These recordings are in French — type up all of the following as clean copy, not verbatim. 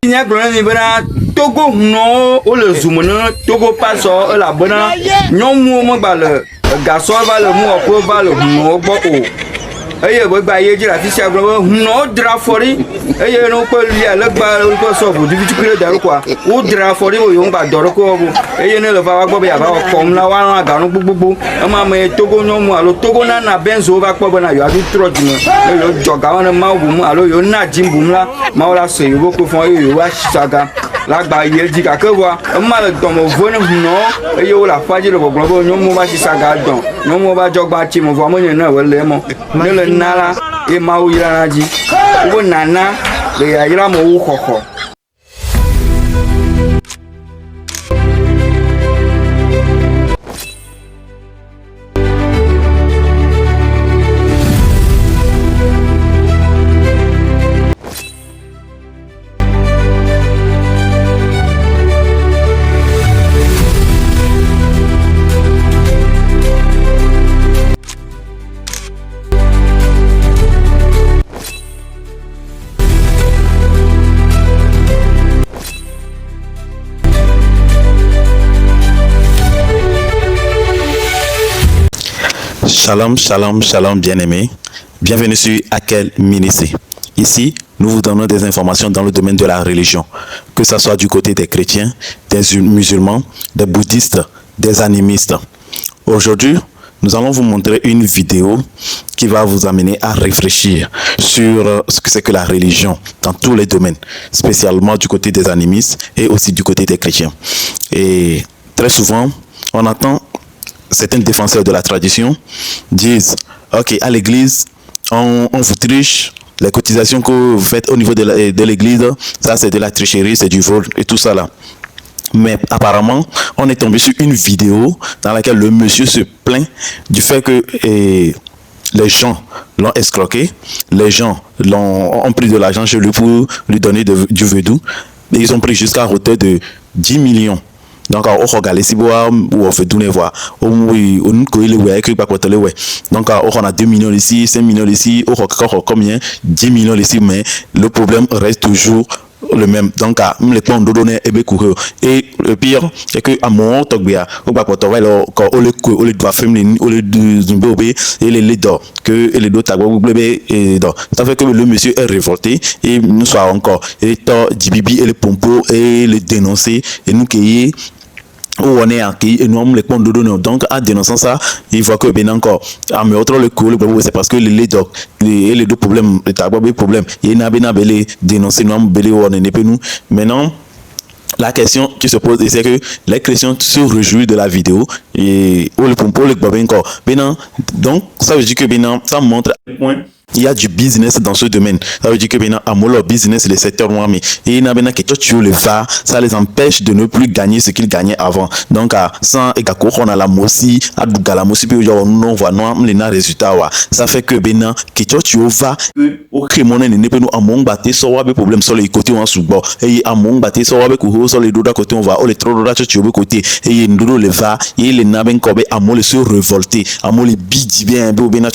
nya gblɔ mi bena Togo hunɔ wo le zume ne Togo pasɔ elabena nyɔnuwo megba le gasɔ va le muɔƒe va le hunɔwo gbɔ o. Eye begba ye dzi le afi sia gblɔ be hunɔwo dra afɔ ɖi eye ne wokpe lia legba wokpe sɔ ʋuɖuɖu ɖe da ɖo koa wodra afɔ ɖi be yewo ŋgba dɔ ɖe ko bo eye ne le va gbɔ be yava wɔ kɔm la woalɔ aganu gbogbogbò ema me Togo nyɔnu alo Togo nana benzo va kpɔ bena yewoaɖo trɔ dzime ne yewo dzɔ ga ne Mawu bum alo yewo na dzim bum la Mawu la se yewo kpe fɔ eye yewo asaga la gba yi edzi gake voa ema le dɔme vo ne hunɔwo eye wo le aƒa dzi le gbɔgblɔ be nyɔnuwo va si saga dɔ nyɔnuwo va dzɔ gba tsi me voa menye ne wo le emɔ ne le na la ye Mawu yra na dzi wo nana le yayra me wo xɔxɔ. Shalom, shalom, shalom bien-aimés. Bienvenue sur Akel Ministry. Ici, nous vous donnons des informations dans le domaine de la religion, que ce soit du côté des chrétiens, des musulmans, des bouddhistes, des animistes. Aujourd'hui, nous allons vous montrer une vidéo qui va vous amener à réfléchir sur ce que c'est que la religion dans tous les domaines, spécialement du côté des animistes et aussi du côté des chrétiens. Et très souvent, on entend certains défenseurs de la tradition disent ok, à l'église on vous triche, les cotisations que vous faites au niveau de l'église, ça c'est de la tricherie, c'est du vol et tout ça là. Mais apparemment on est tombé sur une vidéo dans laquelle le monsieur se plaint du fait que les gens l'ont escroqué, les gens ont pris de l'argent chez lui pour lui donner du vaudou, et ils ont pris jusqu'à hauteur de 10 millions. Donc on regarde si ou on fait tout voir on donc on a 2 millions ici, 5 millions ici, on regarde combien 10 millions ici, mais le problème reste toujours le même. Donc les plans de données et le pire c'est que à mon tokbia on va le doit féminin ou le bébé et les leaders que les deux tagbo et donc ça fait que le monsieur est révolté et nous soit encore et Djibibi et les pompos et les dénoncer et nous qui où on est acquis et nous les comptes de données. Donc en dénonçant ça, il voit que bien encore mais autre le coup c'est parce que les deux problèmes les tabou problèmes il n'a bien belé dénoncer nous belé on n'est pas nous maintenant. La question qui se pose, c'est que les chrétiens se réjouissent de la vidéo et le pompo le babé encore. Donc ça veut dire que ça montre à quel point il y a du business dans ce domaine. Ça veut dire que à leur business le secteur noir mais il y a que tu le vas, ça les empêche de ne plus gagner ce qu'ils gagnaient avant. Donc sans égako on a la mosi à la mosi puis on voit non les résultats ça fait que que tu vas au crémone ne peut nous among battre sur des problèmes sur les côtés en sous-bord et among battre sur les deux côté on va les trop d'autres tu au côté et nous le va et les naben kobe among les se révolter among les bidi bien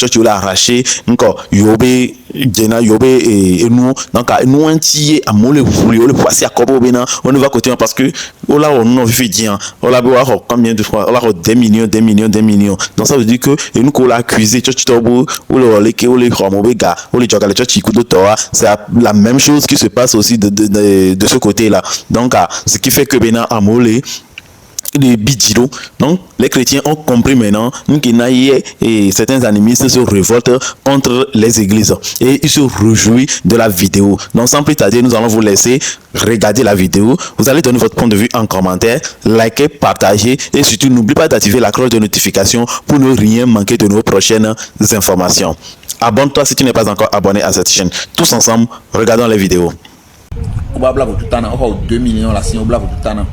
tu l'as arraché encore yobe et nous donc nous entier à mon le passer à corbeau on va côté parce que là on fait dire on la voir combien de fois on a des millions donc ça veut dire que et nous qu'on l'a accusé tu ou les romobega ou les jogales tu coup de toi c'est la même chose qui se passe aussi de ce côté là donc ce qui fait que à molé les bidjilo. Donc les chrétiens ont compris maintenant et certains animistes se révoltent contre les églises et ils se réjouissent de la vidéo. Donc sans plus tarder, nous allons vous laisser regarder la vidéo. Vous allez donner votre point de vue en commentaire, liker, partager et surtout n'oubliez pas d'activer la cloche de notification pour ne rien manquer de nos prochaines informations. Abonne-toi si tu n'es pas encore abonné à cette chaîne. Tous ensemble, regardons les vidéos. On va blabla tout le temps, on va 2 millions là, si on blabla tout le temps.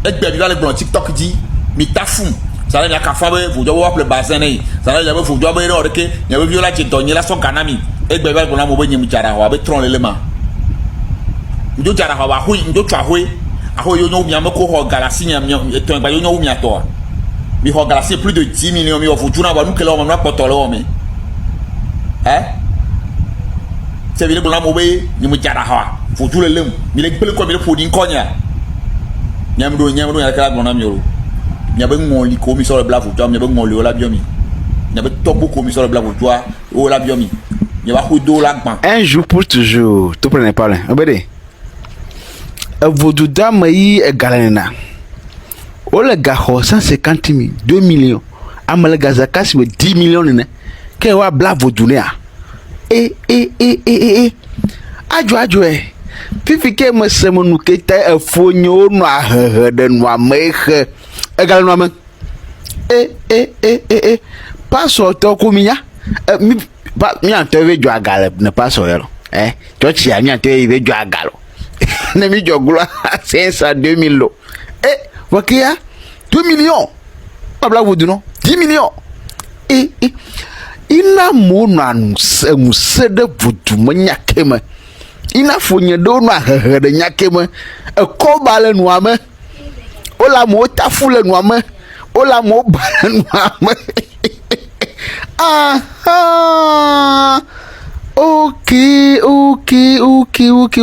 Et puis, il y a TikTok dit, mais t'as fou. Ça veut dire qu'à faire, vous devez voir le bassin. Ça veut dire que vous devez voir que il y a un vieux là qui est donné là son canami. Et puis, il y a un mobile qui est avec 30 éléments. Il y a un mobile qui est avec il y a un mobile galaxie, il y a un mobile toi. Mais il galaxie plus de 10 millions. Mais il faut que nous nous que l'on va pas hein? c'est vile bla mo be ni mu jara hawa fo tout le lem mi le pele ko mi le fo di konya nyam do ya kala gbona mi ro nya be ngoli ko mi so le bla fo to nya be ngoli o la biomi nya be tobo ko mi so le bla fo to o la biomi nya ba ko do la gban un jour pour toujours tout prenez pas là obédé vodouda mai galanena o le ga 150 000 2 millions amale gazakasi 10 millions ne ke wa bla vodounia ajo fifi ke me semonu ke ta fonyo no ahede no amehe egal no am paso to ko miya mi anto we jo agale ne paso yero church ya mi anto we jo agalo ne mi jo glo 500 2000 lo wakia 2 millions pabla vodu no 10 millions ina mona musede vodu manyakema ina fonye do no ahede nyakema ko bale no ame ola mo tafule no ame ola mo bale no ame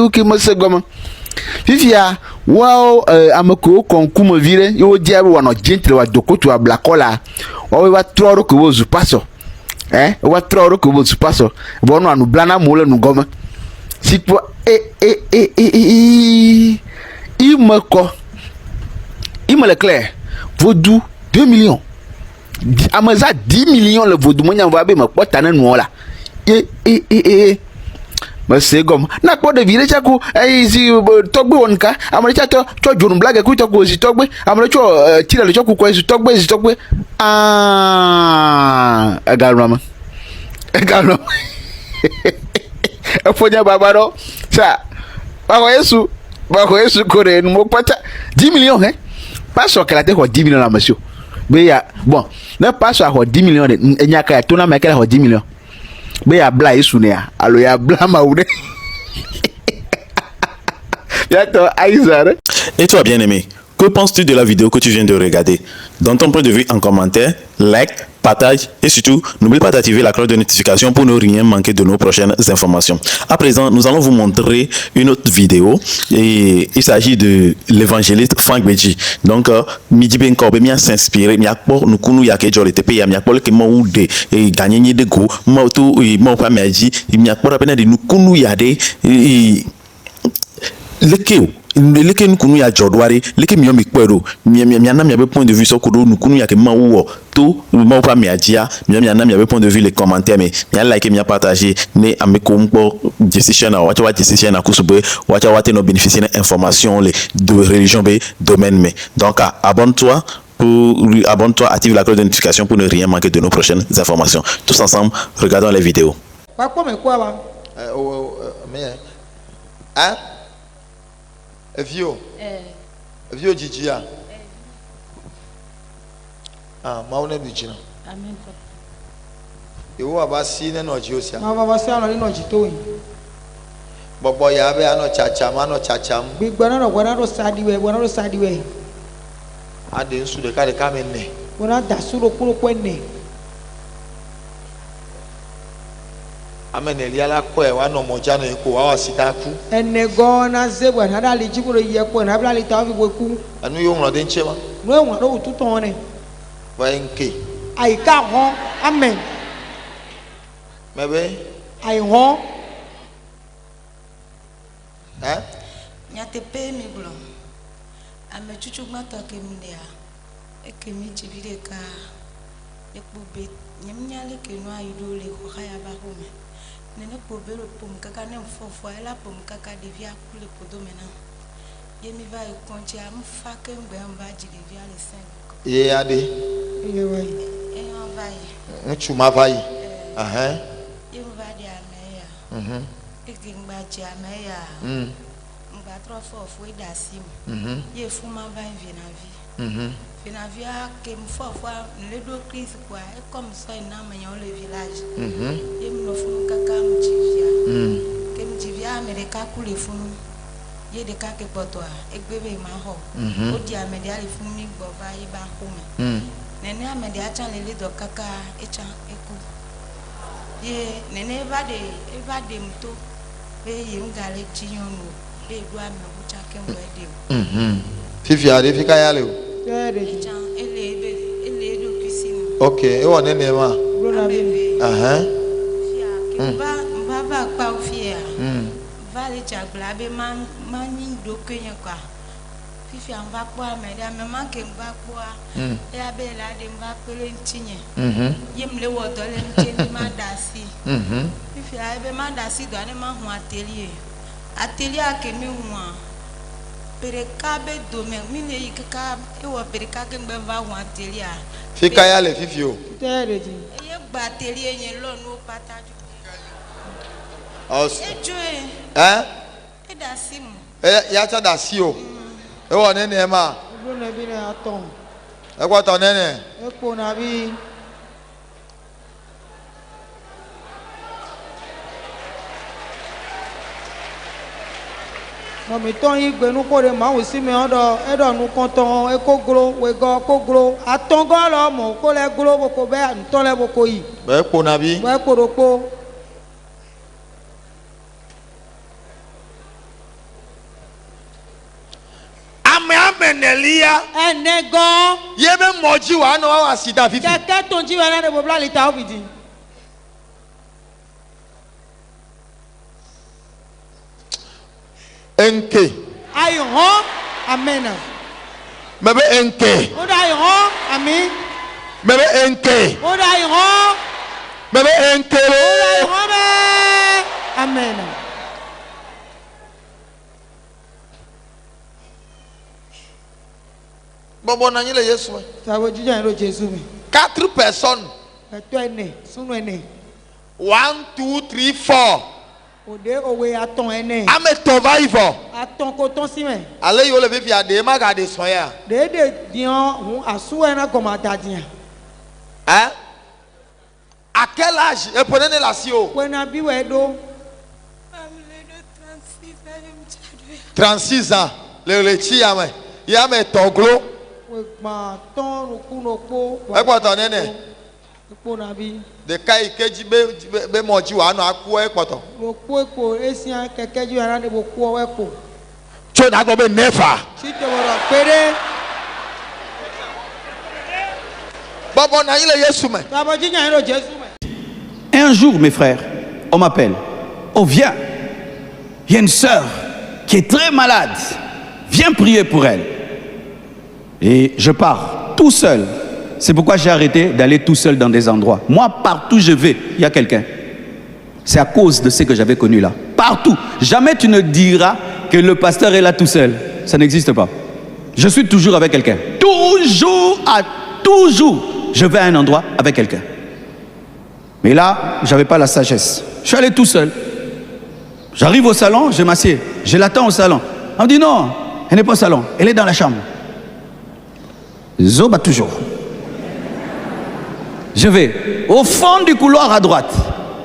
okay masegoma fifia wow amako konkuma vire yo diabo wana gentle wa dokoto wa blakola wa troro ko wozu paso wa troro ko wozu paso bono anu blana mole nu goma sipo imako imale clair vodu 2 millions amaza 10 millions le vodu monya va be makpota na nu ola Mase gom na ko de vile chako si togbe wonka amre chato cho jurun blague ku to ko si togbe amre cho tira le choku ko si togbe egalma afonya babaro sa ba ko yesu kore mo pata 10 millions pas so kala te ko 10 millions la monsieur be ya bon na pas so ko 10 millions de nyaka ya tona ma kala ko 10 millions be ya bla yesu ne ya alo ya bla maude ya to aizare. Et toi bien-aimé, que penses-tu de la vidéo que tu viens de regarder? Donne ton point de vue en commentaire, like, partage et surtout n'oublie pas d'activer la cloche de notification pour ne rien manquer de nos prochaines informations. À présent, nous allons vous montrer une autre vidéo et il s'agit de l'évangéliste Frank Beji. Donc midi ben korbe mi a s'inspirer mi a por nous kunu ya ke jole tepe ya mi a por ke mo de et gagner ni de go mo to mo pa meji mi a por apena de nous kunu ya de leke nkunu ya jodware leke mi yomi kwero mi anam ya be point de vue so kodo nkunu ya ke mawo to mo pa mi ajia mi anam ya be point de vue les commentaires mais mi like mi partager ne ameko mpo decision na wacha decision na kusube wacha wate no bénéficier information les de religion be domaine mais donc abonne-toi, active la cloche de notification pour ne rien manquer de nos prochaines informations. Tous ensemble, regardons les vidéos. Evio jijia. Maune bichina. Amen. Ewo abasi ne no jiosia. Ma baba se ano ni no jitoyin. Bobo ya be ano chacham. Gbigba no gwana ro sadiwe. Ade nsu de ka menne. Gwana dasuro kuro kwenne. Amene liala ko e wa no moja no eko wa sitaku. Ene gona zebwa na dali jikuro yepo na bla li tawi boku. Anu yo nro de nchema. No e won do tuton ne. Wa nke. Ai ka ho. Amen. Mebe. Ai ho. Nyate pe mi blo. Ame chuchu mata ke mndia. Eke mi jibile ka ekube nyamnyale ke no ayidole ko khaya ba home. Nene pobelo pom kaka ne mfofo ela pom kaka devia kule podomena. Yemi va e konti am fa ke mbe amba jide via le sen. Ye ade. Ye wai. On va y. Nchu ma vai. Yemi va dia meya. Eke ngba dia meya. Ngba 3 fois foi da sim. Ye fuma va vina vie. Vina via ke mfofo le do Christ quoi et comme ça na manya le village. Yemi no fuma kaka mjivia. Ke mjivia Amerika kule funu. Ye de ka ke potwa egbebe ma ho. O di amede ali funu mi gbo va ye ba home. Nene amede acha le do kaka echa eku. Ye nene eva de mto be yim gale tinyonu be do ame bucha ke ngwede Fifi ade fika yale o. Tẹ́ẹ̀rẹ̀ chan ele do cuisine Ok, e wo ne ne ma. lónà bí mi. fia ke ba va pa fia va le chagla be man do kenya kwa fifi an va kwa me da me man ke va kwa ya be la de va pele ntinye yem le wo do le ntini ma dasi fifi a be ma dasi do ani ma hu atelier ake mi hu pereka be do me mi ne yika e wo pereka ke be va hu atelier Fika yale Fifi o. Tẹ́ẹ̀rẹ̀ jì. ye gba atelier yen lo no pataju Os. e joe e dasi mu Ya cha da si o. E wo ne ne ma. Lónà bí náà tọ̀. E ko to ne ne. Epo náà bí. Nọ̀mí tọ́ yín gbẹ̀nu kó de màá wò sí mi ẹ̀dọ̀ nu kan tán ẹ kó golo wẹ̀gọ́ kó golo àtọ́gọ́ lọ mọ̀ kó lẹ golo boko bẹ́ẹ̀ ntọ́ lẹ boko yìí. Be ko na bi. Bẹ́ẹ̀ kpòdòkpò. Ame nelia. Ẹnẹ gan. Ye be moji wa no wa sida Fifi. Kẹ̀kẹ́ tó ń jí wẹ́rẹ́ de bobla lè ta ó bìdì. Enke. Ayò hàn amẹ́nà. Mebe enke. Ó dá ayò hàn àmì. Mebe enke. Ó dá ayò hàn. Mebe enke. Ó dá ayò hàn bẹ́ẹ̀ amẹ́nà. Bobo na nyile Yesu. Sàbò jíjà yẹn ló Jésù mi. 4 personnes. Ẹ̀tọ́ ẹnẹ súnú ẹnẹ. 1 2 3 4. Òde òwe atán ẹnẹ. Ame survivor. Atán kó tán sí mẹ́. Ale yo le Fifi ade ma ga de so ya. Déédéé diyan hun àsú ẹ̀rọ kọ̀mọ̀ àdàdìyàn. À quel âge? E prenez ne la si o. Pẹ̀nà bí wẹ̀ dó. famille de 36 ans me chadwe 36 ans. Le chi ya me. Ya me toglo. Wẹ̀gbọ̀n tán nukúnukú. E ko to nene. Epo nàbí. De kai keji be moji wa no aku e ko to. Lòkú epo esian kẹ̀kẹ́ ju ara de bo kú ọwọ́ epo. Cho na go be never. Si tòwòrò péré. Bobo na nyile Yesu me. Sàbò jíjà yẹn ló Jésù mẹ́. Un jour, mes frères, on m'appelle. Oh, viens. Il y a une sœur qui est très malade. Viens prier pour elle. Et je pars tout seul. C'est pourquoi j'ai arrêté d'aller tout seul dans des endroits. Moi, partout où je vais, il y a quelqu'un. C'est à cause de ce que j'avais connu là. Partout. Jamais tu ne diras que le pasteur est là tout seul. Ça n'existe pas. Je suis toujours avec quelqu'un. Toujours, je vais à un endroit avec quelqu'un. Mais là, je n'avais pas la sagesse. Je suis allé tout seul. J'arrive au salon, je m'assieds. Je l'attends au salon. On me dit non, elle n'est pas au salon, elle est dans la chambre. Zoba toujours. Je vais au fond du couloir à droite.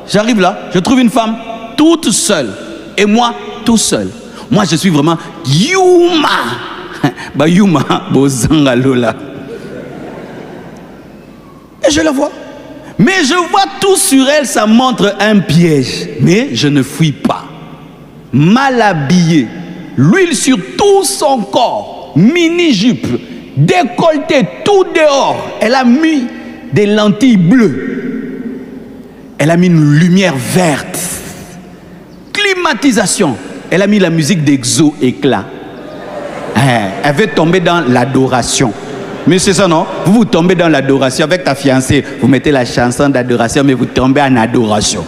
J'arrive là, je trouve une femme toute seule. Et moi, tout seul. Moi, je suis vraiment Yuma. Bah Yuma, Bozanga Lola. Et je la vois. Mais je vois tout sur elle, ça montre un piège. Mais je ne fuis pas. Mal habillée, l'huile sur tout son corps, mini-jupe, décolleté, tout dehors. Elle a mis des lentilles bleues. Elle a mis une lumière verte. Climatisation. Elle a mis la musique d'Exo Éclat. Elle veut tomber dans l'adoration. Mais c'est ça, non? Vous tombez dans l'adoration avec ta fiancée. Vous mettez la chanson d'adoration, mais vous tombez en adoration.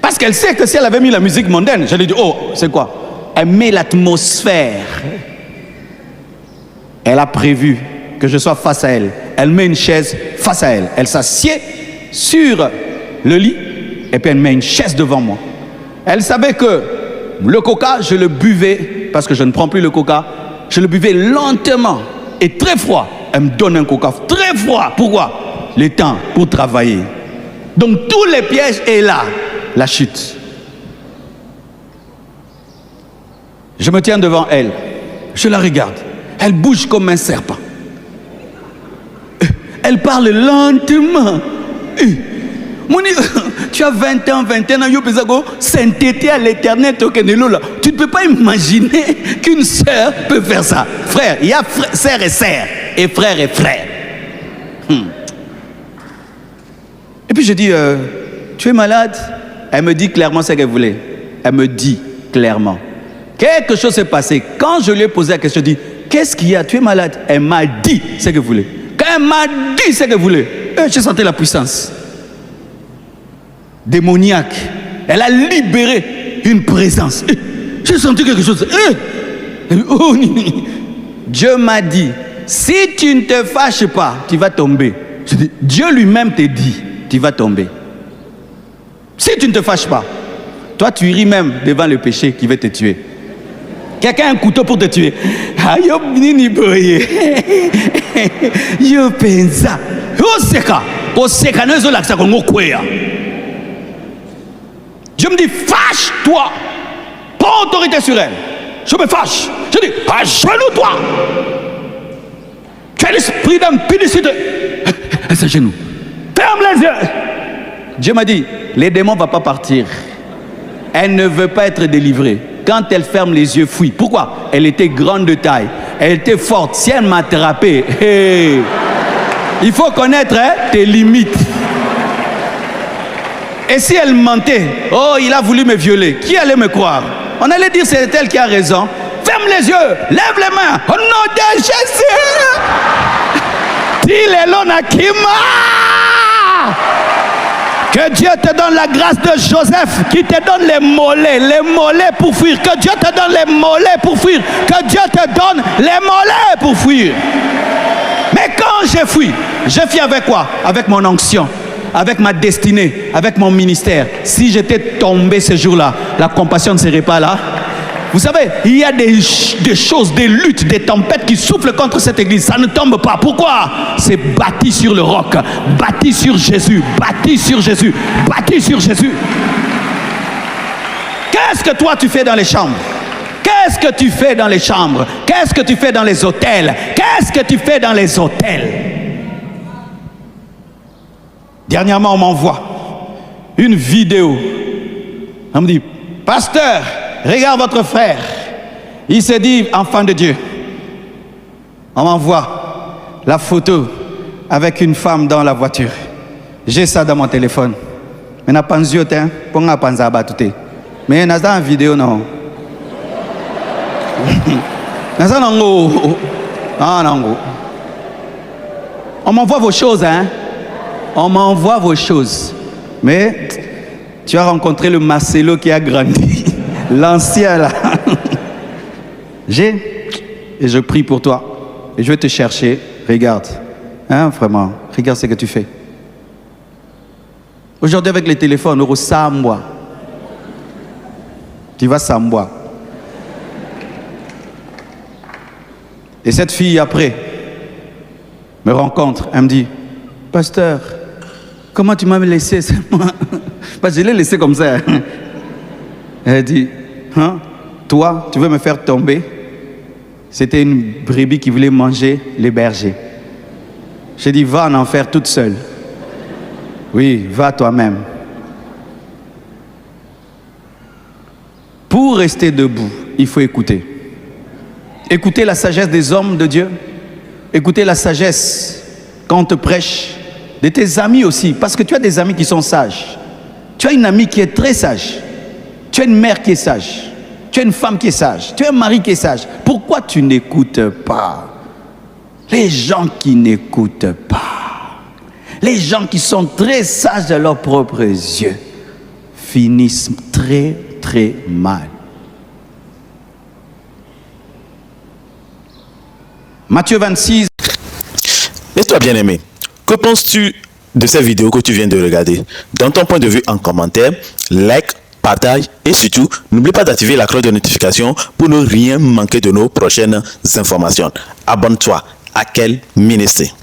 Parce qu'elle sait que si elle avait mis la musique mondaine, je lui dis, oh, c'est quoi? Elle met l'atmosphère. Elle a prévu que je sois face à elle. Elle met une chaise face à elle. Elle s'assied sur le lit et puis elle met une chaise devant moi. Elle savait que le coca, je le buvais, parce que je ne prends plus le coca, je le buvais lentement et très froid. Elle me donne un coca très froid. Pourquoi? Le temps pour travailler. Donc tous les pièges est là. La chute. Je me tiens devant elle. Je la regarde. Elle bouge comme un serpent. Elle parle lentement. Tu as 20 ans, 21 ans, sainteté à l'éternel, tu ne peux pas imaginer qu'une sœur peut faire ça. Frère, il y a sœur et sœur, et frère et frère. Et puis je dis, tu es malade? Elle me dit clairement ce qu'elle voulait. Elle me dit clairement. Quelque chose s'est passé. Quand je lui ai posé la question, je dis, qu'est-ce qu'il y a? Tu es malade? Elle m'a dit ce qu'elle voulait. Quand elle m'a dit ce qu'elle voulait, j'ai senti la puissance démoniaque. Elle a libéré une présence. J'ai senti quelque chose. Dieu m'a dit, si tu ne te fâches pas, tu vas tomber. Je dis, Dieu lui-même te dit, tu vas tomber. Si tu ne te fâches pas, toi tu ris même devant le péché qui veut te tuer. Quelqu'un a un couteau pour te tuer. Dieu me dit, fâche-toi. Prends autorité sur elle. Je me fâche. Je dis, agenouille-toi. Tu as l'esprit d'impudicité. Elle s'agenouille. Ferme les yeux. Dieu m'a dit, les démons ne vont pas partir. Elle ne veut pas être délivrée. Quand elle ferme les yeux, fuit. Pourquoi? Elle était grande de taille. Elle était forte. Si elle m'a attrapé, il faut connaître tes limites. Et si elle mentait, oh, il a voulu me violer, qui allait me croire? On allait dire c'est elle qui a raison. Ferme les yeux, lève les mains. Au nom de Jésus. Que Dieu te donne la grâce de Joseph, qui te donne les mollets pour fuir. Que Dieu te donne les mollets pour fuir. Que Dieu te donne les mollets pour fuir. Mais quand j'ai fui avec quoi? Avec mon onction, avec ma destinée, avec mon ministère. Si j'étais tombé ce jour-là, la compassion ne serait pas là. Vous savez, il y a des choses, des luttes, des tempêtes qui soufflent contre cette église. Ça ne tombe pas. Pourquoi? C'est bâti sur le roc, bâti sur Jésus, bâti sur Jésus, bâti sur Jésus. Qu'est-ce que toi tu fais dans les chambres? Qu'est-ce que tu fais dans les chambres? Qu'est-ce que tu fais dans les hôtels? Qu'est-ce que tu fais dans les hôtels? Dernièrement, on m'envoie une vidéo. On me dit, pasteur, regarde votre frère. Il se dit enfant de Dieu. On m'envoie la photo avec une femme dans la voiture. J'ai ça dans mon téléphone. Mais n'a pas yeux, pour n'a pas abattu. Mais n'a pas une vidéo non. N'a pas non. On m'envoie vos choses, hein. On m'envoie vos choses. Mais tu as rencontré le Marcelo qui a grandi. L'ancien là. Et je prie pour toi. Et je vais te chercher. Regarde. Hein, vraiment. Regarde ce que tu fais. Aujourd'hui avec les téléphones, euro Sambois. Tu vas Sambois. Et cette fille après me rencontre. Elle me dit, pasteur, comment tu m'as laissé seulement? Parce que je l'ai laissé comme ça. Elle dit, hein, toi, tu veux me faire tomber? C'était une brebis qui voulait manger les bergers. J'ai dit, va en enfer toute seule. Oui, va toi-même. Pour rester debout, il faut écouter. Écouter la sagesse des hommes de Dieu. Écouter la sagesse quand on te prêche. De tes amis aussi, parce que tu as des amis qui sont sages. Tu as une amie qui est très sage. Tu as une mère qui est sage. Tu as une femme qui est sage. Tu as un mari qui est sage. Pourquoi tu n'écoutes pas? Les gens qui n'écoutent pas, les gens qui sont très sages de leurs propres yeux, finissent très très mal. Matthieu 26. Et toi, bien-aimé, que penses-tu de cette vidéo que tu viens de regarder? Donne ton point de vue en commentaire, like, partage et surtout, n'oublie pas d'activer la cloche de notification pour ne rien manquer de nos prochaines informations. Abonne-toi à quel ministère?